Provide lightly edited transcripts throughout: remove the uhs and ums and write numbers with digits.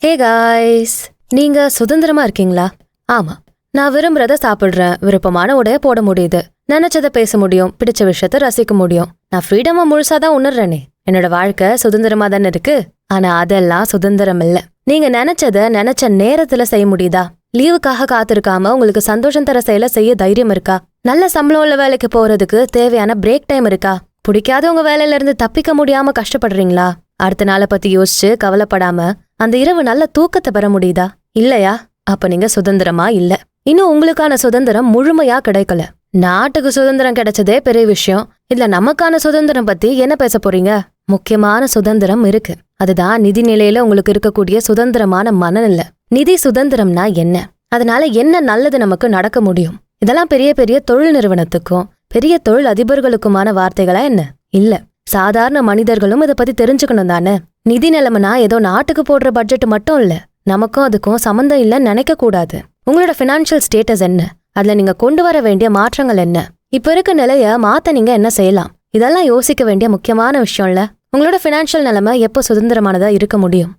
Hey guys, நீங்க சுதந்திரமா இருக்கீங்களா? ஆமா, நான் விரும்புறத சாப்பிடுறேன், விருப்பமான உடைய போட முடியுது, நினைச்சத பேச முடியும், பிடிச்ச விஷயத்த ரசிக்க முடியும். நான் ஃப்ரீடமா முழுசாதான் உணர்றேனே. என்னோட வாழ்க்கை சுதந்திரமா தானே இருக்கு. ஆனா அதெல்லாம் சுதந்திரம் இல்ல. நீங்க நினைச்சத நினைச்ச நேரத்துல செய்ய முடியுதா? லீவுக்காக காத்திருக்காம உங்களுக்கு சந்தோஷம் தர செயல செய்ய தைரியம் இருக்கா? நல்ல சம்பளம் உள்ள வேலைக்கு போறதுக்கு தேவையான பிரேக் டைம் இருக்கா? பிடிக்காத உங்க வேலையில இருந்து தப்பிக்க முடியாம கஷ்டப்படுறீங்களா? அடுத்த நாளை பத்தி யோசிச்சு கவலைப்படாம அந்த இரவு நல்ல தூக்கத்தை பெற முடியுதா? இல்லையா? அப்ப நீங்க சுதந்திரமா இல்ல. இன்னும் உங்களுக்கான சுதந்திரம் முழுமையா கிடைக்கல. நாட்டுக்கு சுதந்திரம் கிடைச்சதே பெரிய விஷயம். இல்ல நமக்கான சுதந்திரம் பத்தி என்ன பேச போறீங்க? முக்கியமான சுதந்திரம் இருக்கு. அதுதான் நிதி நிலையில உங்களுக்கு இருக்கக்கூடிய சுதந்திரமான மனநிலை. நிதி சுதந்திரம்னா என்ன? அதனால என்ன நல்லது நமக்கு நடக்க முடியும்? இதெல்லாம் பெரிய பெரிய தொழில் நிறுவனத்துக்கும் பெரிய தொழில் அதிபர்களுக்குமான வார்த்தைகளா என்ன? இல்ல, சாதாரண மனிதர்களும் இதை பத்தி தெரிஞ்சுக்கணும் தானே. நிதி நிலைமைனா ஏதோ நாட்டுக்கு போடுற பட்ஜெட் மட்டும் இல்ல, நமக்கும் அதுக்கும் சம்மந்தம் இல்லைன்னு நினைக்க கூடாது. உங்களோட பினான்சியல் ஸ்டேட்டஸ் என்ன? அதுல நீங்க கொண்டு வர வேண்டிய மாற்றங்கள் என்ன? இப்ப இருக்க நிலைய மாத்த நீங்க என்ன செய்யலாம்? இதெல்லாம் யோசிக்க வேண்டிய முக்கியமான விஷயம் இல்ல. உங்களோட பினான்சியல் நிலைமை எப்போ சுதந்திரமானதா இருக்க முடியும்?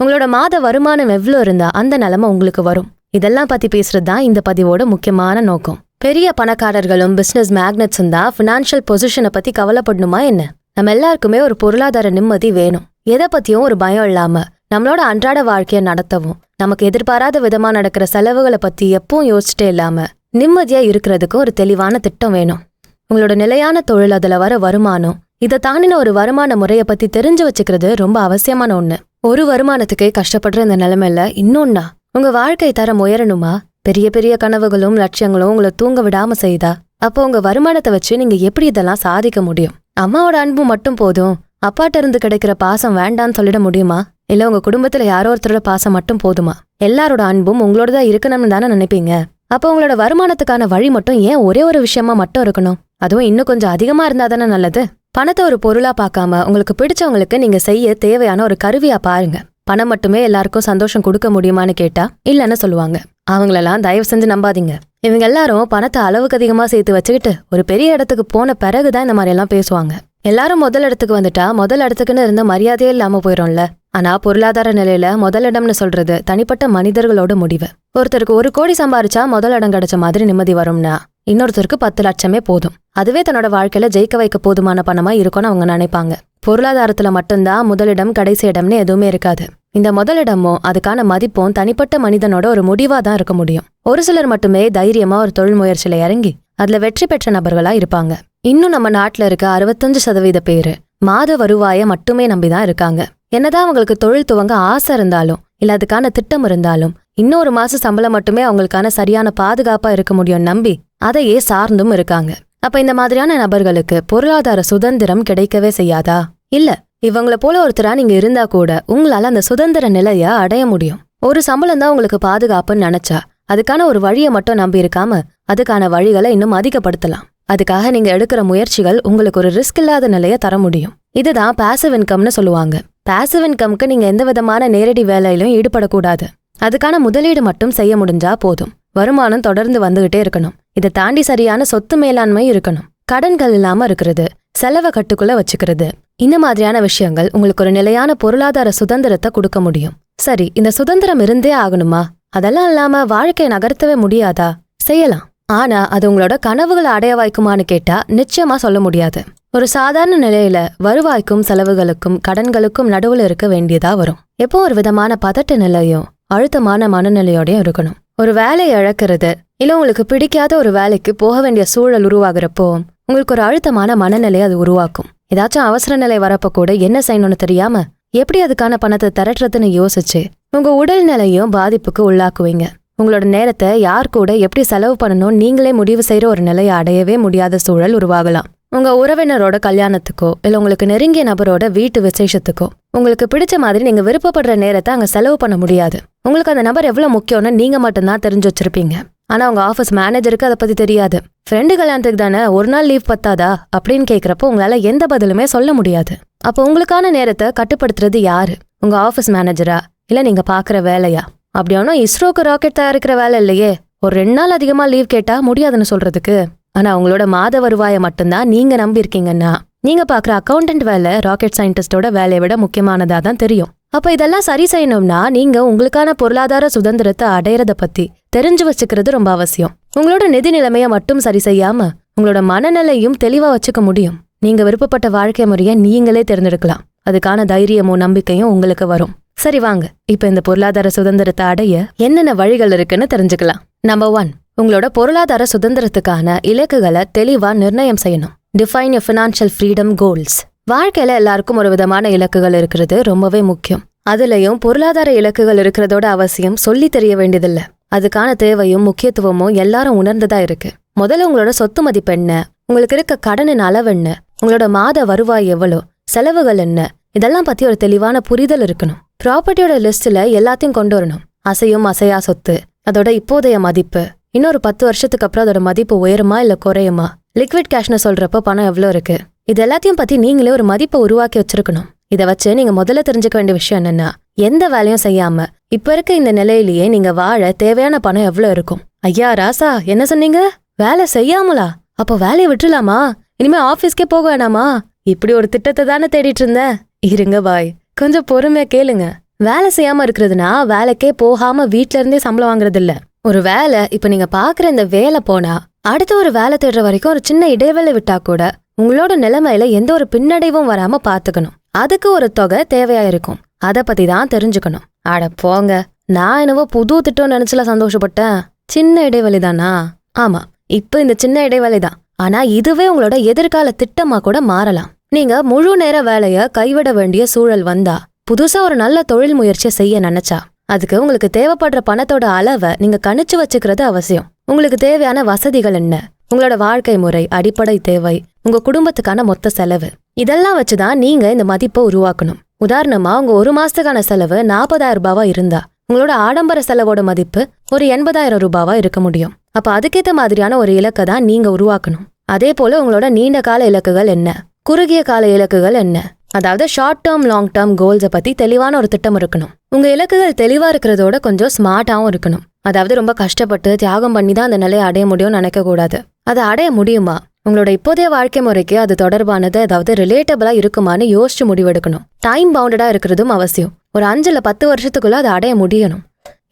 உங்களோட மாத வருமானம் எவ்வளவு இருந்தா அந்த நிலைமை உங்களுக்கு வரும். இதெல்லாம் பத்தி பேசுறது தான் இந்த பதிவோட முக்கியமான நோக்கம். பெரிய பணக்காரர்களும் பிசினஸ் மேக்னட்ஸும் தான் பினான்சியல் பொசிஷனை பத்தி கவலைப்படணுமா என்ன? நம்ம எல்லாருக்குமே ஒரு பொருளாதார நிம்மதி வேணும். எதை பத்தியும் ஒரு பயம் இல்லாம நம்மளோட அன்றாட வாழ்க்கைய நடத்தவும், நமக்கு எதிர்பாராத விதமா நடக்கிற செலவுகளை பத்தி எப்பவும் யோசிச்சுட்டே இல்லாம நிம்மதியா இருக்கிறதுக்கு ஒரு தெளிவான திட்டம் வேணும். உங்களோட நிலையான தொழில், அதுல வர வருமானம், இதை தாண்டின ஒரு வருமான முறைய பத்தி தெரிஞ்சு வச்சுக்கிறது ரொம்ப அவசியமான ஒண்ணு. ஒரு வருமானத்துக்கே கஷ்டப்படுற இந்த நிலைமையில இன்னொன்னா உங்க வாழ்க்கை தரம் உயரணுமா? பெரிய பெரிய கனவுகளும் லட்சியங்களும் உங்களை தூங்க விடாம செய்தா, அப்போ உங்க வருமானத்தை வச்சு நீங்க எப்படி இதெல்லாம் சாதிக்க முடியும்? அம்மாவோட அன்பு மட்டும் போதும், அப்பாட்ட இருந்து கிடைக்கிற பாசம் வேண்டான்னு சொல்லிட முடியுமா? இல்ல உங்க குடும்பத்துல யாரோ ஒருத்தரோட பாசம் மட்டும் போதுமா? எல்லாரோட அன்பும் உங்களோடதான் இருக்கணும்னு தானே நினைப்பீங்க. அப்போ உங்களோட வருமானத்துக்கான வழி மட்டும் ஏன் ஒரே ஒரு விஷயமா மட்டும் இருக்கணும்? அதுவும் இன்னும் கொஞ்சம் அதிகமா இருந்தா தானே நல்லது. பணத்தை ஒரு பொருளா பார்க்காம உங்களுக்கு பிடிச்சவங்களுக்கு நீங்க செய்ய தேவையான ஒரு கருவியா பாருங்க. பணம் மட்டுமே எல்லாருக்கும் சந்தோஷம் கொடுக்க முடியுமான்னு கேட்டா இல்லன்னு சொல்லுவாங்க. அவங்களெல்லாம் தயவு செஞ்சு நம்பாதீங்க. இவங்க எல்லாரும் பணத்தை அளவுக்கு அதிகமா சேர்த்து வச்சுக்கிட்டு ஒரு பெரிய இடத்துக்கு போன பிறகுதான் இந்த மாதிரி எல்லாம் பேசுவாங்க. எல்லாரும் முதல் இடத்துக்கு வந்துட்டா முதல் இடத்துக்குன்னு இருந்த மரியாதையே இல்லாம போயிடும்ல. ஆனா பொருளாதார நிலையில முதலிடம்னு சொல்றது தனிப்பட்ட மனிதர்களோட முடிவு. ஒருத்தருக்கு 1 கோடி சம்பாரிச்சா முதல் இடம் கிடைச்ச மாதிரி நிம்மதி வரும்னா, இன்னொருத்தருக்கு 10 லட்சமே போதும். அதுவே தன்னோட வாழ்க்கையில ஜெயிக்க வைக்க போதுமான பணமா இருக்கும்னு அவங்க நினைப்பாங்க. பொருளாதாரத்துல மட்டும்தான் முதலிடம் கடைசி இடம்னு எதுவுமே இருக்காது. இந்த முதலிடமும் அதுக்கான மதிப்பும் தனிப்பட்ட மனிதனோட ஒரு முடிவா தான் இருக்க முடியும். ஒரு சிலர் மட்டுமே தைரியமா ஒரு தொழில் முயற்சியில இறங்கி அதுல வெற்றி பெற்ற நபர்களா இருப்பாங்க. இன்னும் நம்ம நாட்டுல இருக்க 65% பேரு மாத வருவாய மட்டுமே நம்பிதான் இருக்காங்க. என்னதான் அவங்களுக்கு தொழில் துவங்க ஆசை இருந்தாலும் இல்ல அதுக்கான திட்டம் இருந்தாலும் இன்னொரு மாச சம்பளம் மட்டுமே அவங்களுக்கான சரியான பாதுகாப்பா இருக்க முடியும் நம்பி அதையே சார்ந்தும் இருக்காங்க. அப்ப இந்த மாதிரியான நபர்களுக்கு பொருளாதார சுதந்திரம் கிடைக்கவே செய்யாதா? இல்ல, இவங்கள போல ஒருத்தரா நீங்க இருந்தா கூட உங்களால அந்த சுதந்திர நிலைய அடைய முடியும். ஒரு சம்பளம் தான் உங்களுக்கு பாதுகாப்புன்னு நினைச்சா அதுக்கான ஒரு வழியை மட்டும் நம்பி இருக்காம அதுக்கான வழிகளை இன்னும் அதிகப்படுத்தலாம். அதுக்காக நீங்க எடுக்கிற முயற்சிகள் உங்களுக்கு ஒரு ரிஸ்க் இல்லாத நிலைய தர முடியும். இதுதான் பாசிவ் இன்கம்னு சொல்லுவாங்க. பாசிவ் இன்கம்க்கு நீங்க எந்த விதமான நேரடி வேலையிலும் ஈடுபடக்கூடாது. அதுக்கான முதலீடு மட்டும் செய்ய முடிஞ்சா போதும். வருமானம் தொடர்ந்து வந்துகிட்டே இருக்கணும். இதை தாண்டி சரியான சொத்து மேலாண்மை இருக்கணும். கடன்கள் இல்லாம இருக்கிறது, செலவை கட்டுக்குள்ள வச்சுக்கிறது, இந்த மாதிரியான விஷயங்கள் உங்களுக்கு ஒரு நிலையான பொருளாதார சுதந்திரத்தை கொடுக்க முடியும். சரி, இந்த சுதந்திரம் இருந்தே ஆகணுமா? அதெல்லாம் இல்லாம வாழ்க்கையை நகர்த்தவே முடியாதா? செய்யலாம். ஆனா அது உங்களோட கனவுகளை அடைய வைக்குமான்னு கேட்டா நிச்சயமா சொல்ல முடியாது. ஒரு சாதாரண நிலையில வருவாய்க்கும் செலவுகளுக்கும் கடன்களுக்கும் நடுவுல இருக்க வேண்டியதா வரும். எப்போ ஒரு விதமான பதட்ட நிலையும் அழுத்தமான மனநிலையோடயும் இருக்கணும். ஒரு வேலையை இழக்கிறது இல்ல உங்களுக்கு பிடிக்காத ஒரு வேலைக்கு போக வேண்டிய சூழல் உருவாகிறப்போ உங்களுக்கு ஒரு அழுத்தமான மனநிலையை அது உருவாக்கும். ஏதாச்சும் அவசர நிலை வரப்ப கூட என்ன செய்யணும்னு தெரியாம எப்படி அதுக்கான பணத்தை திரட்டுறதுன்னு யோசிச்சு உங்க உடல்நிலையும் பாதிப்புக்கு உள்ளாக்குவீங்க. உங்களோட நேரத்தை யார் கூட எப்படி செலவு பண்ணணும் நீங்களே முடிவு செய்யற ஒரு நிலையை அடையவே முடியாத சூழல் உருவாகலாம். உங்க உறவினரோட கல்யாணத்துக்கோ இல்ல உங்களுக்கு நெருங்கிய நபரோட வீட்டு விசேஷத்துக்கோ உங்களுக்கு பிடிச்ச மாதிரி நீங்க விருப்பப்படுற நேரத்தை அங்க செலவு பண்ண முடியாது. உங்களுக்கு அந்த நபர் எவ்வளவு முக்கியம்னு நீங்க மட்டும்தான் தெரிஞ்சு வச்சிருப்பீங்க. ஆனா உங்க ஆபீஸ் மேனேஜருக்கு அதை பத்தி தெரியாது. ஃப்ரெண்டு கல்யாணத்துக்கு தானே ஒரு நாள் லீவ் பத்தாதா அப்படின்னு கேக்குறப்போ உங்களால எந்த பதிலுமே சொல்ல முடியாது. அப்போ உங்களுக்கான நேரத்தை கட்டுப்படுத்துறது யாரு? உங்க ஆபீஸ் மேனேஜரா இல்ல நீங்க பாக்குற வேலையா? அப்படியானோ இஸ்ரோக்கு ராக்கெட் தயாரிக்கிற வேலை இல்லையே, ஒரு 2 நாள் அதிகமா லீவ் கேட்டா முடியாதுன்னு சொல்றதுக்கு. ஆனா உங்களோட மாத வருவாய மட்டும்தான் நீங்க நம்பி இருக்கீங்கன்னா நீங்க பாக்குற அக்கௌண்டன்ட் வேலை ராக்கெட் சயின்டிஸ்டோட வேலையை விட முக்கியமானதா தான் தெரியும். அப்ப இதெல்லாம் சரி செய்யணும்னா நீங்க உங்களுக்கான பொருளாதார சுதந்திரத்தை அடையறத பத்தி தெரிஞ்சு வச்சுக்கிறது ரொம்ப அவசியம். உங்களோட நிதி நிலைமைய மட்டும் சரி செய்யாம உங்களோட மனநிலையும் தெளிவா வச்சுக்க முடியும். நீங்க விருப்பப்பட்ட வாழ்க்கை முறைய நீங்களே தேர்ந்தெடுக்கலாம். அதுக்கான தைரியமும் நம்பிக்கையும் உங்களுக்கு வரும். சரி வாங்க, இப்ப இந்த பொருளாதார சுதந்திரத்தை அடைய என்னென்ன வழிகள் இருக்குன்னு தெரிஞ்சுக்கலாம். நம்பர் 1, உங்களோட பொருளாதார சுதந்திரத்துக்கான இலக்குகளை தெளிவா நிர்ணயம் செய்யணும். Define your financial freedom goals. வாழ்க்கையில எல்லாருக்கும் ஒரு விதமான இலக்குகள் இருக்கிறது ரொம்பவே முக்கியம். அதுலயும் பொருளாதார இலக்குகள் இருக்கிறதோட அவசியம் சொல்லி தெரிய வேண்டியதில்ல. அதுக்கான தேவையும் முக்கியத்துவமும் எல்லாரும் உணர்ந்துதா இருக்கு. முதல்ல உங்களோட சொத்து மதிப்பு என்ன, உங்களுக்கு இருக்க கடனின் அளவு என்ன, உங்களோட மாத வருவாய் எவ்வளோ, செலவுகள் என்ன, இதெல்லாம் பத்தி ஒரு தெளிவான புரிதல் இருக்கணும். ப்ராப்பர்ட்டியோட லிஸ்ட்ல எல்லாத்தையும் கொண்டு வரணும். அசையும் அசையா சொத்து, அதோட இப்போதைய மதிப்பு, இன்னொரு 10 வருஷத்துக்கு அப்புறம் அதோட மதிப்பு உயருமா இல்ல குறையுமா, லிக்விட் கேஷ்னு சொல்றப்ப பணம் எவ்வளோ இருக்கு, இது எல்லாத்தையும் பத்தி நீங்களே ஒரு மதிப்பை உருவாக்கி வச்சிருக்கணும். இதை வச்சு நீங்க முதல்ல தெரிஞ்சுக்க வேண்டிய விஷயம் என்னன்னா, எந்த வேலையும் செய்யாம இப்ப இருக்க இந்த நிலையிலேயே நீங்க வாழ தேவையான பணம் எவ்வளவு இருக்கும். ஐயா ராசா, என்ன சொன்னீங்க? வேலை செய்யாமலா? அப்போ வேலையை விட்டுலாமா? இனிமே ஆபீஸ்க்கே போக வேணாமா? இப்படி ஒரு திட்டத்தை தானே தேடிட்டு இருந்த. இருங்க பாய், கொஞ்சம் பொறுமையா கேளுங்க. வேலை செய்யாம இருக்கிறதுனா வேலைக்கே போகாம வீட்ல இருந்தே சம்பளம் வாங்குறது இல்ல. ஒரு வேலை இப்ப நீங்க பாக்குற இந்த வேலை போனா அடுத்த ஒரு வேலை தேடுற வரைக்கும் ஒரு சின்ன இடைவேளை விட்டா கூட உங்களோட நிலைமையில எந்த ஒரு பின்னடைவும் வராம பாத்துக்கணும். அதுக்கு ஒரு தொகை தேவையா இருக்கும். அத பத்தி தான் தெரிஞ்சுக்கணும். அட போங்க, நான் என்னவோ புது திட்டம் நினைச்சுல சந்தோஷப்பட்டேன். சின்ன இடைவெளி தானா? ஆமா, இப்ப இந்த சின்ன இடைவெளி தான். ஆனா இதுவே உங்களோட எதிர்கால திட்டமா கூட மாறலாம். நீங்க முழு நேர வேலைய கைவிட வேண்டிய சூழல் வந்தா, புதுசா ஒரு நல்ல தொழில் முயற்சியை செய்ய நினைச்சா, அதுக்கு உங்களுக்கு தேவைப்படுற பணத்தோட அளவை நீங்க கணிச்சு வச்சுக்கிறது அவசியம். உங்களுக்கு தேவையான வசதிகள் என்ன, உங்களோட வாழ்க்கை முறை, அடிப்படை தேவை, உங்க குடும்பத்துக்கான மொத்த செலவு, இதெல்லாம் வச்சுதான் நீங்க இந்த மதிப்பை உருவாக்கணும். உதாரணமா உங்க 1 மாசத்துக்கான செலவு 40,000 ரூபாவா இருந்தா உங்களோட ஆடம்பர செலவோட மதிப்பு ஒரு 80,000 ரூபாவா இருக்க முடியும். அப்ப அதுக்கேத்த மாதிரியான ஒரு இலக்கை தான் நீங்க உருவாக்கணும். அதே போல உங்களோட நீண்ட கால இலக்குகள் என்ன, குறுகிய கால இலக்குகள் என்ன, அதாவது ஷார்ட் டேர்ம் லாங் டேர்ம் கோல்ஸை பத்தி தெளிவான ஒரு திட்டம் இருக்கணும். உங்க இலக்குகள் தெளிவா இருக்கிறதோட கொஞ்சம் ஸ்மார்ட்டாவும் இருக்கணும். அதாவது ரொம்ப கஷ்டப்பட்டு தியாகம் பண்ணி தான் அந்த நிலையை அடைய முடியும்னு நினைக்க கூடாது. அதை அடைய முடியுமா, உங்களோட இப்போதைய வாழ்க்கை முறைக்கு அது தொடர்பானது அதாவது ரிலேட்டபிளா இருக்குமான்னு யோசிச்சு முடிவெடுக்கணும். டைம் பவுண்டடா இருக்கிறதும் அவசியம். ஒரு 5-10 வருஷத்துக்குள்ள அதை அடைய முடியணும்.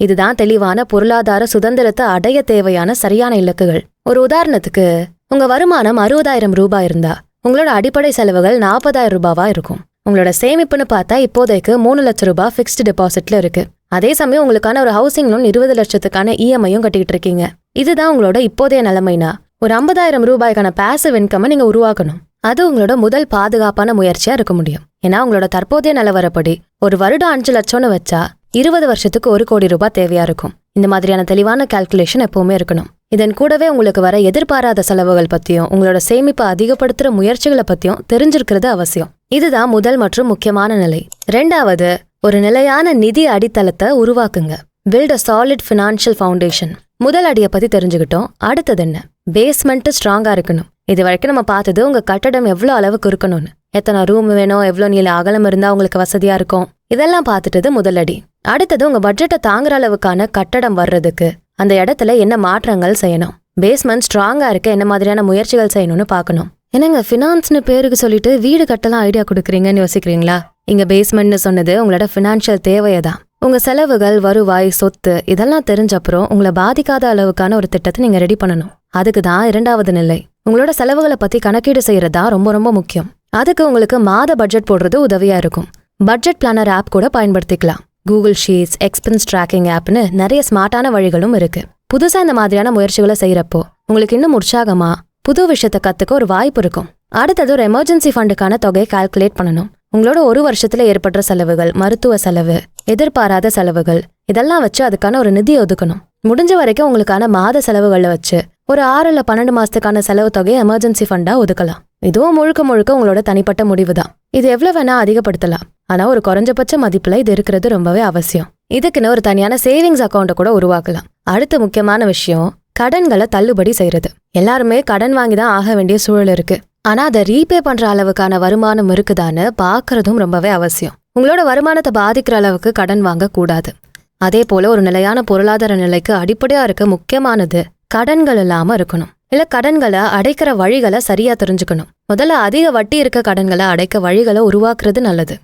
இதுதான் தெளிவான பொருளாதார சுதந்திரத்தை அடைய தேவையான சரியான இலக்குகள். ஒரு உதாரணத்துக்கு, உங்க வருமானம் 60,000 ரூபாய் இருந்தா உங்களோட அடிப்படை செலவுகள் 40,000 ரூபாவா இருக்கும். உங்களோட சேமிப்புன்னு பார்த்தா இப்போதைக்கு 3 லட்சம் ரூபாய் ஃபிக்ஸ்டு டெபாசிட்ல இருக்கு. அதே சமயம் உங்களுக்கான ஒரு ஹவுசிங் லோன் 20 லட்சத்துக்கான இஎம்ஐயும் கட்டிட்டு இருக்கீங்க. இதுதான் உங்களோட இப்போதைய நிலைமைனா ஒரு 50,000 ரூபாய்க்கான பாசிவ் இன்கம் நீங்க உருவாக்கணும். அது உங்களோட முதல் பாதுகாப்பான முயற்சியா இருக்க முடியும். ஏன்னா உங்களோட தற்போதைய நிலவரப்படி ஒரு வருடம் 5 லட்சம்னு வச்சா 20 வருஷத்துக்கு 1 கோடி ரூபாய் தேவையா இருக்கும். இந்த மாதிரியான தெளிவான கால்குலேஷன் எப்பவுமே இருக்கணும். இதன் கூடவே உங்களுக்கு வர எதிர்பாராத செலவுகள் பத்தியும் உங்களோட சேமிப்பை அதிகப்படுத்துற முயற்சிகளை பத்தியும் தெரிஞ்சிருக்கிறது அவசியம். இதுதான் முதல் மற்றும் முக்கியமான நிலை. 2வது, ஒரு நிலையான நிதி அடித்தளத்தை உருவாக்குங்க. Build a solid financial foundation. முதல் அடியை பத்தி தெரிஞ்சுக்கிட்டோம். அடுத்தது என்ன, பேஸ்மெண்ட் ஸ்ட்ராங்கா இருக்கணும். இது வரைக்கும் நம்ம பார்த்தது உங்க கட்டடம் எவ்வளவு அளவுக்கு இருக்கணும்னு, எத்தனை ரூம் வேணும், எவ்வளவு நீள அகலம் இருந்தா உங்களுக்கு வசதியா இருக்கும், இதெல்லாம் பார்த்துட்டது முதல் அடி. அடுத்தது உங்க பட்ஜெட்டை தாங்குற அளவுக்கான கட்டடம் வர்றதுக்கு அந்த இடத்துல என்ன மாற்றங்கள் செய்யணும், பேஸ்மெண்ட் ஸ்ட்ராங்கா இருக்க என்ன மாதிரியான முயற்சிகள் செய்யணும்னு பார்க்கணும். என்னங்க ஃபினான்ஸ்னு பேருக்கு சொல்லிட்டு வீடு கட்டலாம் ஐடியா கொடுக்குறீங்கன்னு யோசிக்கிறீங்களா? இங்க பேஸ்மெண்ட்னு சொன்னது உங்களோட ஃபினான்ஷியல் தேவையை தான். உங்க செலவுகள், வருவாய், சொத்து இதெல்லாம் தெரிஞ்சப்புறம் உங்களை பாதிக்காத அளவுக்கான ஒரு திட்டத்தை நீங்க ரெடி பண்ணணும். அதுக்கு தான் 2வது நிலை. உங்களோட செலவுகளை பத்தி கணக்கீடு செய்யறதா ரொம்ப ரொம்ப முக்கியம். அதுக்கு உங்களுக்கு மாத பட்ஜெட் போடுறது உதவியா இருக்கும். பட்ஜெட் பிளானர் ஆப் கூட பயன்படுத்திக்கலாம். கூகுள் ஷீட்ஸ், எக்ஸ்பென்ஸ் ட்ராக்கிங் ஆப்னு நிறைய ஸ்மார்ட்டான வழிகளும் இருக்கு. புதுசா இந்த மாதிரியான முயற்சிகளை செய்யறப்போ உங்களுக்கு இன்னும் உற்சாகமா புது விஷயத்தை கத்துக்க ஒரு வாய்ப்பு இருக்கும். அடுத்தது ஒரு எமர்ஜென்சி ஃபண்டுக்கான தொகையை கால்குலேட் பண்ணணும். உங்களோட 1 வருஷத்துல ஏற்படுற செலவுகள், மருத்துவ செலவு, எதிர்பாராத செலவுகள் இதெல்லாம் வச்சு அதுக்கான ஒரு நிதி ஒதுக்கணும். முடிஞ்ச வரைக்கும் உங்களுக்கான மாத செலவுகளை வச்சு ஒரு 6 இல்ல 12 மாசத்துக்கான செலவு தொகையை எமர்ஜென்சி ஃபண்டா ஒதுக்கலாம். இதுவும் முழுக்க முழுக்க உங்களோட தனிப்பட்ட முடிவு தான். இது எவ்வளவு வேணா அதிகப்படுத்தலாம். ஆனா ஒரு குறைஞ்சபட்ச மதிப்புல இது இருக்கிறது ரொம்பவே அவசியம். இதுக்குன்னு ஒரு தனியான சேவிங்ஸ் அக்கௌண்ட்டை கூட உருவாக்கலாம். அடுத்த முக்கியமான விஷயம், கடன்களை தள்ளுபடி செய்யறது. எல்லாருமே கடன் வாங்கிதான் ஆக வேண்டிய சூழல் இருக்கு. ஆனா அதை ரீபே பண்ற அளவுக்கான வருமானம் இருக்குதான்னு பாக்குறதும் ரொம்பவே அவசியம். உங்களோட வருமானத்தை பாதிக்கிற அளவுக்கு கடன் வாங்க கூடாது. அதே போல ஒரு நிலையான பொருளாதார நிலைக்கு அடிப்படையா இருக்க முக்கியமானது கடன்கள் இல்லாம இருக்கணும். இல்ல கடன்களை அடைக்கிற வழிகளை சரியா தெரிஞ்சுக்கணும். முதல்ல அதிக வட்டி இருக்க கடன்களை அடைக்க வழிகளை உருவாக்குறது நல்லது.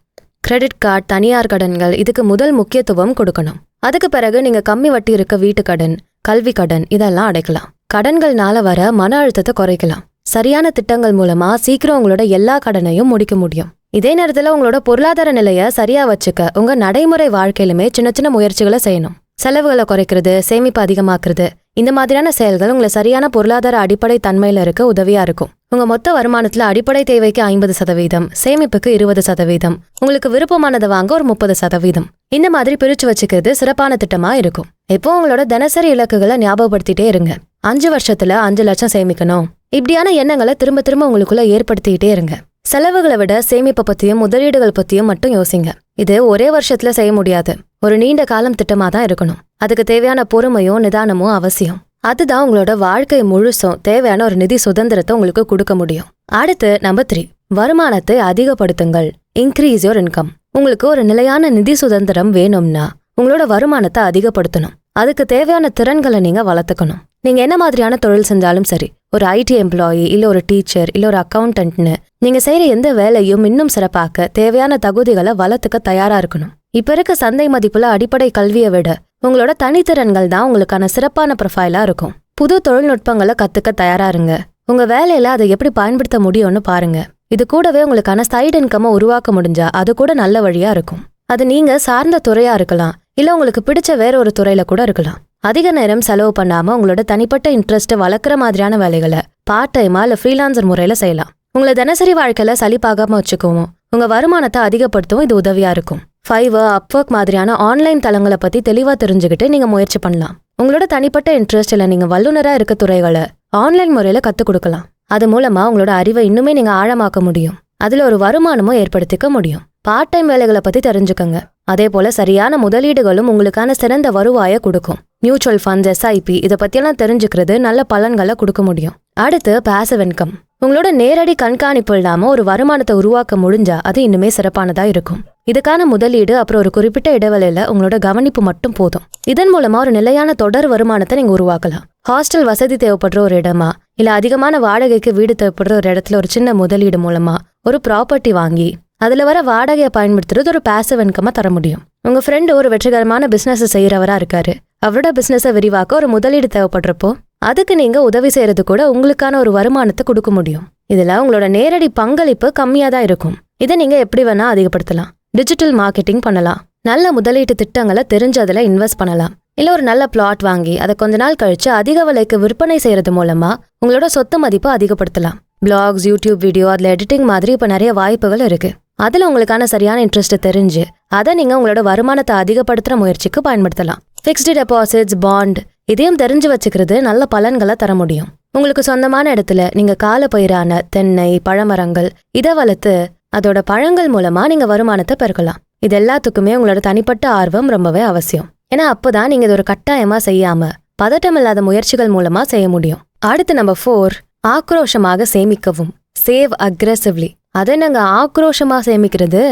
கிரெடிட் கார்டு, தனியார் கடன்கள் இதுக்கு முதல் முக்கியத்துவம் கொடுக்கணும். அதுக்கு பிறகு நீங்க கம்மி வட்டி இருக்க வீட்டு கடன், கல்வி கடன் இதெல்லாம் அடைக்கலாம். கடன்கள்னால வர மன அழுத்தத்தை குறைக்கலாம். சரியான திட்டங்கள் மூலமா சீக்கிரம் உங்களோட எல்லா கடனையும் முடிக்க முடியும். இதே நேரத்துல உங்களோட பொருளாதார நிலைய சரியா வச்சுக்க உங்க நடைமுறை வாழ்க்கையிலுமே சின்ன சின்ன முயற்சிகளை செய்யணும். செலவுகளை குறைக்கிறது, சேமிப்பு அதிகமாக்குறது, இந்த மாதிரியான செயல்கள் உங்களை சரியான பொருளாதார அடிப்படை தன்மையில இருக்க உதவியா இருக்கும். உங்க மொத்த வருமானத்துல அடிப்படை தேவைக்கு 50%, சேமிப்புக்கு 20%, உங்களுக்கு விருப்பமானதை வாங்க ஒரு 30%, இந்த மாதிரி பிரிச்சு வச்சுக்கிறது சிறப்பான திட்டமா இருக்கும். இப்போ உங்களோட தினசரி இலக்குகளை ஞாபகப்படுத்திட்டே இருங்க. 5 வருஷத்துல 5 லட்சம் சேமிக்கணும். இப்படியான எண்ணங்களை திரும்ப திரும்ப உங்களுக்குள்ள ஏற்படுத்திக்கிட்டே இருங்க. செலவுகளை விட சேமிப்பை பத்தியும் முதலீடுகள் பத்தியும் மட்டும் யோசிங்க. இது ஒரே வருஷத்துல செய்ய முடியாது. ஒரு நீண்ட காலம் திட்டமா தான் இருக்கணும். அதுக்கு தேவையான பொறுமையும் நிதானமும் அவசியம். அதுதான் உங்களோட வாழ்க்கை முழுசும் தேவையான ஒரு நிதி சுதந்திரத்தை உங்களுக்கு கொடுக்க முடியும். அடுத்து நம்பர் 3, வருமானத்தை அதிகப்படுத்துங்கள். Increase your income. உங்களுக்கு ஒரு நிலையான நிதி சுதந்திரம் வேணும்னா உங்களோட வருமானத்தை அதிகப்படுத்தணும். அதுக்கு தேவையான திறன்களை நீங்க வளர்த்துக்கணும். நீங்க என்ன மாதிரியான தொழில் செஞ்சாலும் சரி, ஒரு ஐடி எம்ப்ளாயி இல்ல ஒரு டீச்சர் இல்ல ஒரு அக்கௌண்டன்ட்னு நீங்க செய்யற எந்த வேலையும் இன்னும் சிறப்பாக்க தேவையான தகுதிகளை வளர்த்துக்க தயாரா இருக்கணும். இப்ப இருக்க சந்தை மதிப்புல அடிப்படை கல்வியை விட உங்களோட தனித்திறன்கள் தான் உங்களுக்கான சிறப்பான ப்ரொஃபைலா இருக்கும். புது தொழில்நுட்பங்களை கத்துக்க தயாரா இருங்க. உங்க வேலையில அதை எப்படி பயன்படுத்த முடியும்னு பாருங்க. இது கூடவே உங்களுக்கான சைடு இன்கமை உருவாக்க முடிஞ்சா அது கூட நல்ல வழியா இருக்கும். அது நீங்க சார்ந்த துறையா இருக்கலாம், இல்ல உங்களுக்கு பிடிச்ச வேற ஒரு துறையில கூட இருக்கலாம். அதிக நேரம் செலவு பண்ணாம உங்களோட தனிப்பட்ட இன்ட்ரெஸ்ட்டை வளர்க்குற மாதிரியான வேலைகளை பார்ட் டைமா இல்ல ஃப்ரீலான்சர் முறையில செய்யலாம். உங்களை தினசரி வாழ்க்கையில சலிப்பாகாம வச்சுக்கவும் உங்க வருமானத்தை அதிகப்படுத்தவும் இது உதவியா இருக்கும். ஃபைவர், அப்வொர்க் மாதிரியான ஆன்லைன் தளங்களை பத்தி தெளிவா தெரிஞ்சுக்கிட்டு நீங்க முயற்சி பண்ணலாம். உங்களோட தனிப்பட்ட இன்ட்ரெஸ்ட் இல்ல நீங்க வல்லுநரா இருக்க துறைகளை ஆன்லைன் முறையில கத்துக் கொடுக்கலாம். அது மூலமா உங்களோட அறிவை இன்னுமே நீங்க ஆழமாக்க முடியும். அதுல ஒரு வருமானமும் ஏற்படுத்திக்க முடியும். பார்ட் டைம் வேலைகளை பத்தி தெரிஞ்சுக்கங்க. அதே போல சரியான முதலீடுகளும் உங்களுக்கான சிறந்த வருவாயை கொடுக்கும். மியூச்சுவல் ஃபண்ட்ஸ், எஸ்ஐபி இதை பத்தியெல்லாம் தெரிஞ்சுக்கிறது நல்ல பலன்களை கொடுக்க முடியும். அடுத்து பாசிவ் இன்கம். உங்களோட நேரடி கண்காணிப்பு இல்லாம ஒரு வருமானத்தை உருவாக்க முடிஞ்சா அது இன்னுமே சிறப்பானதா இருக்கும். இதுக்கான முதலீடு அப்புறம் ஒரு குறிப்பிட்ட இடைவெளியில உங்களோட கவனிப்பு மட்டும் போதும். இதன் மூலமா ஒரு நிலையான தொடர் வருமானத்தை நீங்க உருவாக்கலாம். ஹாஸ்டல் வசதி தேவைப்படுற ஒரு இடமா இல்ல அதிகமான வாடகைக்கு வீடு தேவைப்படுற ஒரு இடத்துல ஒரு சின்ன முதலீடு மூலமா ஒரு ப்ராப்பர்ட்டி வாங்கி அதுல வர வாடகையை பயன்படுத்துறது ஒரு பாசிவ் இன்கமா தர முடியும். உங்க ஃப்ரெண்டு ஒரு வெற்றிகரமான பிசினஸ் செய்யறவரா இருக்காரு. அவரோட பிசினஸை விரிவாக்க ஒரு முதலீடு தேவைப்படுறப்போ அதுக்கு நீங்க உதவி செய்யறது கூட உங்களுக்கான ஒரு வருமானத்தை கொடுக்க முடியும். இதுல உங்களோட நேரடி பங்களிப்பு கம்மியா தான் இருக்கும். இதை நீங்க எப்படி வேணா அதிகப்படுத்தலாம். டிஜிட்டல் மார்க்கெட்டிங் பண்ணலாம். நல்ல முதலீட்டு திட்டங்களை தெரிஞ்சு அதுல இன்வெஸ்ட் பண்ணலாம். இல்ல ஒரு நல்ல பிளாட் வாங்கி அதை கொஞ்ச நாள் கழிச்சு அதிக விலைக்கு விற்பனை செய்யறது மூலமா உங்களோட சொத்து மதிப்பை அதிகப்படுத்தலாம். பிளாக்ஸ், யூடியூப் வீடியோ, அதுல எடிட்டிங் மாதிரி இப்ப நிறைய வாய்ப்புகள் இருக்கு. அதுல உங்களுக்கான சரியான இன்ட்ரெஸ்ட் தெரிஞ்சு அதை நீங்க உங்களோட வருமானத்தை அதிகப்படுத்துற முயற்சிக்கு பயன்படுத்தலாம். ஃபிக்ஸ்டு டெபாசிட்ஸ், பாண்ட் இதையும் தெரிஞ்சு வச்சுக்கிறது நல்ல பலன்களை தர முடியும். உங்களுக்கு சொந்தமான இடத்துல நீங்க கால பயிரான தென்னை, பழமரங்கள் இதை வளர்த்து அதோட பழங்கள் மூலமா நீங்க வருமானத்தை பெருக்கலாம். இது எல்லாத்துக்குமே உங்களோட தனிப்பட்ட ஆர்வம் ரொம்பவே அவசியம். ஏன்னா அப்பதான் நீங்க இது ஒரு கட்டாயமா செய்யாம பதட்டம் இல்லாத முயற்சிகள் மூலமா செய்ய முடியும். அடுத்து நம்பர் 4, ஆக்ரோஷமாக சேமிக்கவும். Save aggressively. அதை நாங்க ஆக்ரோஷமா சேமிக்கிறது,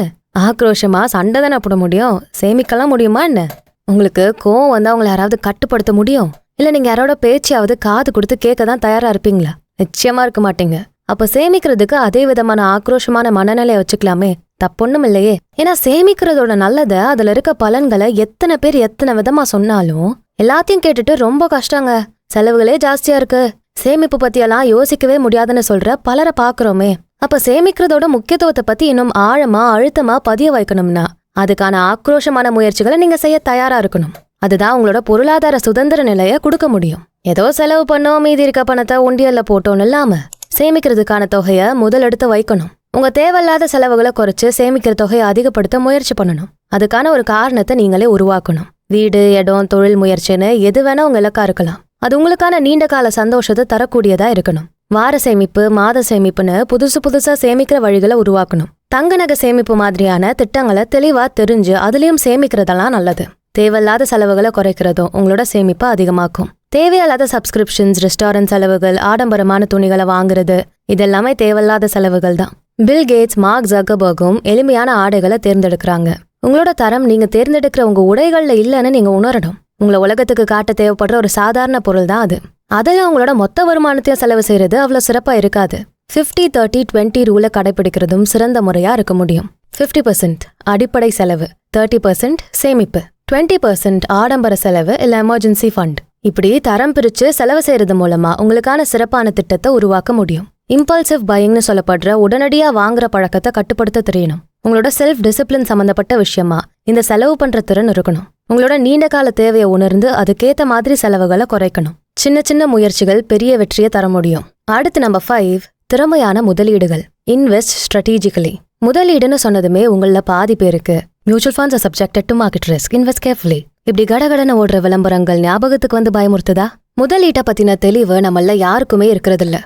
ஆக்ரோஷமா சண்டை தானே போட முடியும், சேமிக்கலாம் முடியுமா என்ன? உங்களுக்கு கோவம் வந்தா உங்களை யாராவது கட்டுப்படுத்த முடியும்? இல்ல நீங்க யாரோட பேச்சையாவது காது கொடுத்து கேட்க தான் தயாரா இருப்பீங்களா? நிச்சயமா இருக்க மாட்டீங்க. அப்ப சேமிக்கிறதுக்கு அதே விதமான ஆக்ரோஷமான மனநிலையை வச்சுக்கலாமே, தப்பொன்னும் இல்லையே. ஏன்னா சேமிக்கிறதோட நல்லத அதுல இருக்க பலன்களை எத்தனை பேர் எத்தனை விதமா சொன்னாலும் எல்லாத்தையும் கேட்டுட்டு ரொம்ப கஷ்டங்க, செலவுகளே ஜாஸ்தியா இருக்கு, சேமிப்பு பத்தியெல்லாம் யோசிக்கவே முடியாதுன்னு சொல்ற பலரை பாக்குறோமே. அப்ப சேமிக்கிறதோட முக்கியத்துவத்தை பத்தி இன்னும் ஆழமா அழுத்தமா பதிய வைக்கணும்னா அதுக்கான ஆக்ரோஷமான முயற்சிகளை நீங்க செய்ய தயாரா இருக்கணும். அதுதான் உங்களோட பொருளாதார சுதந்திர நிலையை கொடுக்க முடியும். ஏதோ செலவு பண்ணோம் மீதி இருக்க பணத்தை உண்டியல்ல போட்டோன்னு இல்லாம சேமிக்கிறதுக்கான தொகையை முதலெடுத்து வைக்கணும். உங்க தேவையில்லாத செலவுகளை குறைச்சு சேமிக்கிற தொகையை அதிகப்படுத்த முயற்சி பண்ணணும். அதுக்கான ஒரு காரணத்தை நீங்களே உருவாக்கணும். வீடு, இடம், தொழில் முயற்சின்னு எது வேணா உங்க இலக்கா இருக்கலாம். அது உங்களுக்கான நீண்ட கால சந்தோஷத்தை தரக்கூடியதா இருக்கணும். வார சேமிப்பு, மாத சேமிப்புன்னு புதுசா சேமிக்கிற வழிகளை உருவாக்கணும். தங்க நகை சேமிப்பு மாதிரியான திட்டங்களை தெளிவா தெரிஞ்சு அதுலயும் சேமிக்கிறதெல்லாம் நல்லது. தேவையில்லாத செலவுகளை குறைக்கிறதும் உங்களோட சேமிப்பை அதிகமாக்கும். தேவையில்லாத சப்ஸ்கிரிப்ஷன்ஸ், ரெஸ்டாரண்ட் செலவுகள், ஆடம்பரமான துணிகளை வாங்குறது இதெல்லாமே தேவையில்லாத செலவுகள் தான். பில் கேட்ஸ், மார்க் ஜக்கர்பர்கும் எளிமையான ஆடைகளை தேர்ந்தெடுக்கிறாங்க. உங்களோட தரம் நீங்க தேர்ந்தெடுக்கிற உங்க உடைகள்ல இல்லைன்னு நீங்க உணரணும். உங்களை உலகத்துக்கு காட்ட தேவைப்படுற ஒரு சாதாரண பொருள் தான் அது. அதில் உங்களோட மொத்த வருமானத்தையும் செலவு செய்யறது அவ்வளோ சிறப்பா இருக்காது. 50-30-20 ரூலை கடைபிடிக்கிறதும் சிறந்த முறையா இருக்க முடியும். 50% அடிப்படை செலவு, 30% சேமிப்பு, 20% ஆடம்பர செலவு இல்ல எமர்ஜென்சி ஃபண்ட். இப்படி தரம் பிரிச்சு செலவு செய்யறது மூலமா உங்களுக்கான சிறப்பான திட்டத்தை உருவாக்க முடியும். இம்பல்சிவ் பையிங்னு சொல்லப்படுற உடனடியா வாங்குற பழக்கத்தை கட்டுப்படுத்த தெரியணும். உங்களோட செல்ஃப் டிசிப்ளின் சம்பந்தப்பட்ட விஷயமா இந்த செலவு பண்ற திறன் இருக்கணும். உங்களோட நீண்ட கால தேவையை உணர்ந்து அதுக்கேத்த மாதிரி செலவுகளை குறைக்கணும். சின்ன சின்ன முயற்சிகள் பெரிய வெற்றியை தர முடியும். அடுத்து நம்பர் 5, திறமையான முதலீடுகள். Invest strategically. முதலீடுன்னு சொன்னதுமே உங்கள பாதி பேருக்கு mutual funds R subjected to market risk, invest carefully இப்படி கடகடன ஓடுற விளம்பரங்கள் ஞாபகத்துக்கு வந்து பயமுறுத்துதா? முதலீட்டை பத்தின தெளிவு நம்மள யாருக்குமே இருக்கிறதில்ல.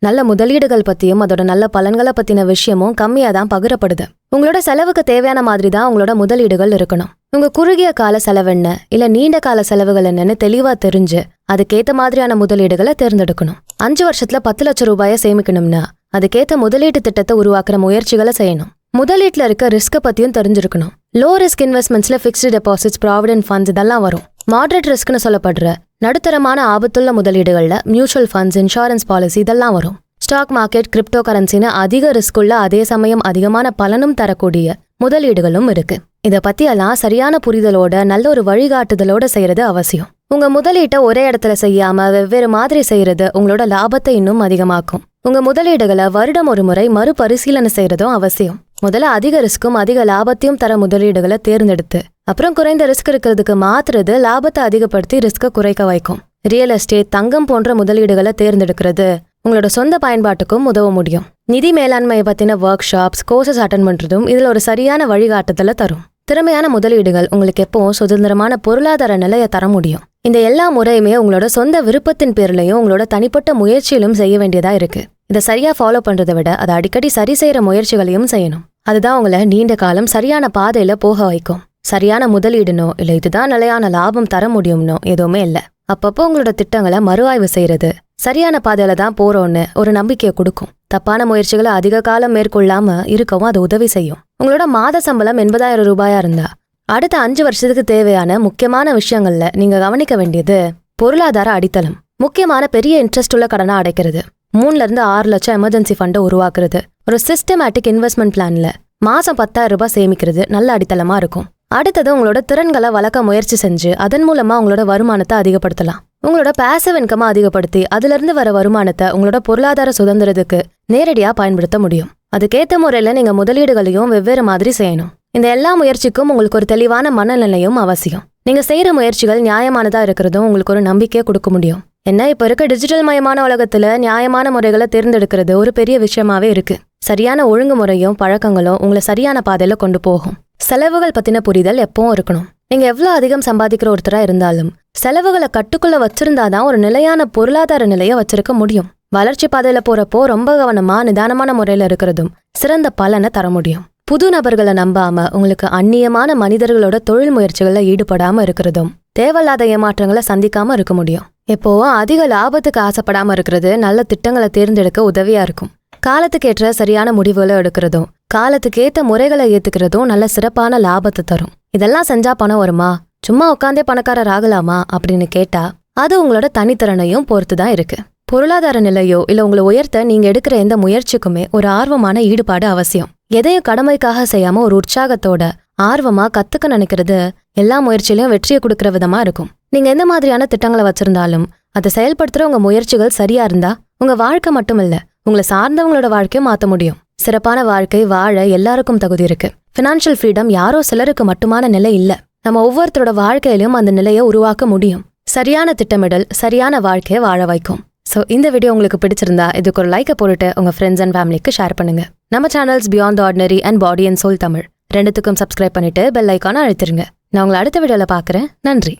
நல்ல முதலீடுகள் பத்தியும் அதோட நல்ல பலன்களை பத்தின விஷயமும் கம்மியா தான் பகிரப்படுது. உங்களோட செலவுக்கு தேவையான மாதிரி தான் உங்களோட முதலீடுகள் இருக்கணும். உங்க குறுகிய கால செலவென்ன இல்ல நீண்ட கால செலவுகள் என்னன்னு தெளிவா தெரிஞ்சு அதுக்கேத்த மாதிரியான முதலீடுகளை தேர்ந்தெடுக்கணும். 5 வருஷத்துல 10 லட்சம் ரூபாயை சேமிக்கணும்னா அதுக்கேத்த முதலீட்டு திட்டத்தை உருவாக்குற முயற்சிகளை செய்யணும். முதலீட்டுல இருக்க ரிஸ்க பத்தியும் தெரிஞ்சிருக்கணும். லோ ரிஸ்க் இன்வெஸ்ட்மெண்ட்ஸ்ல ஃபிக்ஸ்டு டெபாசிட்ஸ், ப்ராவிடென்ட் ஃபண்ட்ஸ் இதெல்லாம் வரும். மாடரேட் ரிஸ்க்னு சொல்லப்படுற நடுத்தரமான ஆபத்துள்ள முதலீடுகள்ல மியூச்சுவல் ஃபண்ட்ஸ், இன்சூரன்ஸ் பாலிசி இதெல்லாம் வரும். ஸ்டாக் மார்க்கெட், கிரிப்டோ கரன்சின்னு அதிக ரிஸ்க் உள்ள அதே சமயம் அதிகமான பலனும் தரக்கூடிய முதலீடுகளும் இருக்கு. இத பத்தியெல்லாம் சரியான புரிதலோட நல்ல ஒரு வழிகாட்டுதலோட செய்யறது அவசியம். உங்க முதலீட்டை ஒரே இடத்துல செய்யாம வெவ்வேறு மாதிரி செய்யறது உங்களோட லாபத்தை இன்னும் அதிகமாக்கும். உங்க முதலீடுகளை வருடம் ஒரு முறை மறுபரிசீலனை செய்யறதும் அவசியம். முதல்ல அதிக ரிஸ்க்கும் அதிக லாபத்தையும் தர முதலீடுகளை தேர்ந்தெடுத்து அப்புறம் குறைந்த ரிஸ்க் இருக்கிறதுக்கு மாத்துறது லாபத்தை அதிகப்படுத்தி ரிஸ்க குறைக்க வைக்கும். ரியல் எஸ்டேட், தங்கம் போன்ற முதலீடுகளை தேர்ந்தெடுக்கிறது உங்களோட சொந்த பயன்பாட்டுக்கும் உதவ முடியும். நிதி மேலாண்மையை பத்தின ஒர்க் ஷாப்ஸ், கோர்சஸ் அட்டன் பண்றதும் இதுல ஒரு சரியான வழிகாட்டுதலை தரும். திறமையான முதலீடுகள் உங்களுக்கு எப்பவும் சுதந்திரமான பொருளாதார நிலையை தர முடியும். இந்த எல்லா முறையுமே உங்களோட சொந்த விருப்பத்தின் பேர்லயும் உங்களோட தனிப்பட்ட முயற்சியிலும் செய்ய வேண்டியதா இருக்கு. இதை சரியா ஃபாலோ பண்றதை விட அதை அடிக்கடி சரி செய்யற முயற்சிகளையும் செய்யணும். அதுதான் உங்களை நீண்ட காலம் சரியான பாதையில போக வைக்கும். சரியான முதலீடுனோ இல்ல இதுதான் நிலையான லாபம் தர முடியும்னோ எதுவுமே இல்ல. அப்பப்போ உங்களோட திட்டங்களை மறுஆய்வு செய்யறது சரியான பாதையில தான் போறோம்னு ஒரு நம்பிக்கையை கொடுக்கும். தப்பான முயற்சிகளை அதிக காலம் மேற்கொள்ளாம இருக்கவும் அது உதவி செய்யும். உங்களோட மாத சம்பளம் 80,000 ரூபாயா இருந்தா அடுத்த 5 வருஷத்துக்கு தேவையான முக்கியமான விஷயங்கள்ல நீங்க கவனிக்க வேண்டியது பொருளாதார அடித்தளம். முக்கியமான பெரிய இன்ட்ரெஸ்ட் உள்ள கடனை அடைக்கிறது, 3 to 6 லட்சம் எமர்ஜென்சி ஃபண்டை உருவாக்குறது, ஒரு சிஸ்டமேட்டிக் இன்வெஸ்ட்மெண்ட் பிளான்ல மாசம் 10,000 ரூபாய் சேமிக்கிறது நல்ல அடித்தளமா இருக்கும். அடுத்தது உங்களோட திறன்களை வளர்க்க முயற்சி செஞ்சு அதன் மூலமா உங்களோட வருமானத்தை அதிகப்படுத்தலாம். உங்களோட பேசிவ் இன்கமை அதிகப்படுத்தி அதுல இருந்து வர வருமானத்தை உங்களோட பொருளாதார சுதந்திரத்துக்கு நேரடியா பயன்படுத்த முடியும். அதுக்கேத்த முறையில நீங்க முதலீடுகளையும் வெவ்வேறு மாதிரி செய்யணும். இந்த எல்லா முயற்சிக்கும் உங்களுக்கு ஒரு தெளிவான மனநிலையும் அவசியம். நீங்க செய்யற முயற்சிகள் நியாயமானதா இருக்கிறதும் உங்களுக்கு ஒரு நம்பிக்கையை கொடுக்க முடியும். என்ன இப்ப இருக்க டிஜிட்டல் மயமான உலகத்துல நியாயமான முறைகளை தேர்ந்தெடுக்கிறது ஒரு பெரிய விஷயமாவே இருக்கு. சரியான ஒழுங்குமுறையும் பழக்கங்களும் உங்களை சரியான பாதையில கொண்டு போகும். செலவுகள் பத்தின புரிதல் எப்பவும் இருக்கணும். நீங்க எவ்வளவு அதிகம் சம்பாதிக்கிற ஒருத்தரா இருந்தாலும் செலவுகளை கட்டுக்குள்ள வச்சிருந்தாதான் ஒரு நிலையான பொருளாதார நிலையை வச்சிருக்க முடியும். வளர்ச்சி பாதையில போறப்போ ரொம்ப கவனமா நிதானமான முறையில இருக்கிறதும் சிறந்த பலனை தர முடியும். புது நபர்களை நம்பாம உங்களுக்கு அந்நியமான மனிதர்களோட தொழில் முயற்சிகள்ல ஈடுபடாம இருக்கிறதும் தேவையில்லாத ஏமாற்றங்களை சந்திக்காம இருக்க முடியும். எப்போவும் அதிக லாபத்துக்கு ஆசைப்படாம இருக்கிறது நல்ல திட்டங்களை தேர்ந்தெடுக்க உதவியா இருக்கும். காலத்துக்கேற்ற சரியான முடிவுகளை எடுக்கிறதும் காலத்துக்கேற்ற முறைகளை ஏத்துக்கிறதும் நல்ல சிறப்பான லாபத்தை தரும். இதெல்லாம் செஞ்சா பணம் வருமா, சும்மா உட்காந்தே பணக்காரர் ஆகலாமா அப்படின்னு கேட்டா அது உங்களோட தனித்திறனையும் பொறுத்துதான் இருக்கு. பொருளாதார நிலையோ இல்ல உங்களை உயர்த்த நீங்க எடுக்கிற எந்த முயற்சிக்குமே ஒரு ஆர்வமான ஈடுபாடு அவசியம். எதையும் கடமைக்காக செய்யாம ஒரு உற்சாகத்தோட ஆர்வமா கத்துக்க நினைக்கிறது எல்லா முயற்சியிலையும் வெற்றியை கொடுக்கற விதமா இருக்கும். நீங்க எந்த மாதிரியான திட்டங்களை வச்சிருந்தாலும் அதை செயல்படுத்துற உங்க முயற்சிகள் சரியா இருந்தா உங்க வாழ்க்கை மட்டும் இல்ல உங்களை சார்ந்தவங்களோட வாழ்க்கையை மாத்த முடியும். சிறப்பான வாழ்க்கை வாழ எல்லாருக்கும் தகுதி இருக்கு. ஃபினான்ஷியல் ஃப்ரீடம் யாரோ சிலருக்கு மட்டுமான நிலை இல்ல. நம்ம ஒவ்வொருத்தரோட வாழ்க்கையிலும் அந்த நிலையை உருவாக்க முடியும். சரியான திட்டமிடல் சரியான வாழ்க்கையை வாழ வைக்கும். ஸோ இந்த வீடியோ உங்களுக்கு பிடிச்சிருந்தா இதுக்கு ஒரு லைக்கை போட்டுட்டு உங்க ஃப்ரெண்ட்ஸ் அண்ட் ஃபேமிலிக்கு ஷேர் பண்ணுங்க. நம்ம channels beyond the ordinary and body and soul Tamil ரெண்டுத்துக்கும் சப்ஸ்கிரைப் பண்ணிட்டு பெல் ஐக்கானை அழுத்திருங்க. நான் உங்களை அடுத்த வீடியோல பார்க்குறேன். நன்றி.